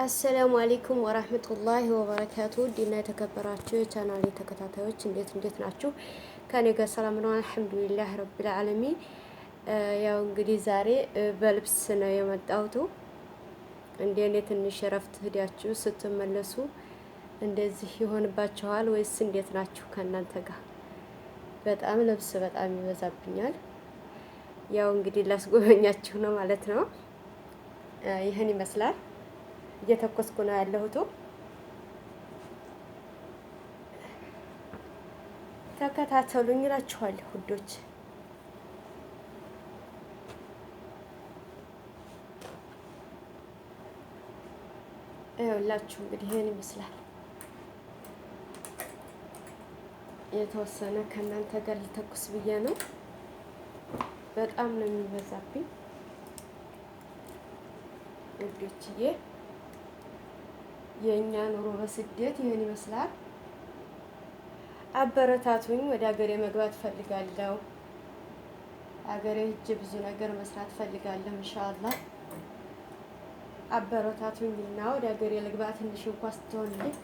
አሰላሙ አሌይኩም ወራህመቱላሂ ወበረካቱ። ዲና የተከበራችሁ የቻናሌ ተከታታዮች እንዴት ናችሁ? ከኔ ጋር ሰላም ነው አልሐምዱሊላህ ረቢል ዓለሚን። ያው እንግዲህ ዛሬ በልብስ ነው የመጣሁት። እንደኔ ትንሽ እረፍት ሄዳችሁ ስትመለሱ እንደዚህ ይሆንባችኋል ወይስ እንዴት ናችሁ? ከእናንተ ጋር በጣም ልብስ በጣም ይበዛብኛል። ያው እንግዲህ ላስጎበኛችሁ ነው ማለት ነው። ይህን ይመስላል። እየተኮስኩ ነው ያለሁት። ተከታተሉኝ እላችኋለሁ ውዶች። ይኸውላችሁ እንግዲህ ይሄን ይመስላል። የተወሰነ ከእናንተ ጋር ልተኩስ ብዬ ነው። በጣም ነው የሚበዛብኝ ውዶችዬ። የእኛ ኑሮ በስደት ይህን ይመስላል። አበረታቱኝ። ወደ ሀገሬ መግባት ፈልጋለሁ። ሀገሬ ሂጅ ብዙ ነገር መስራት ፈልጋለሁ ኢንሻአላህ። አበረታቱኝ እና ወደ ሀገሬ ልግባ ትንሽ እንኳን ስትሆንልኝ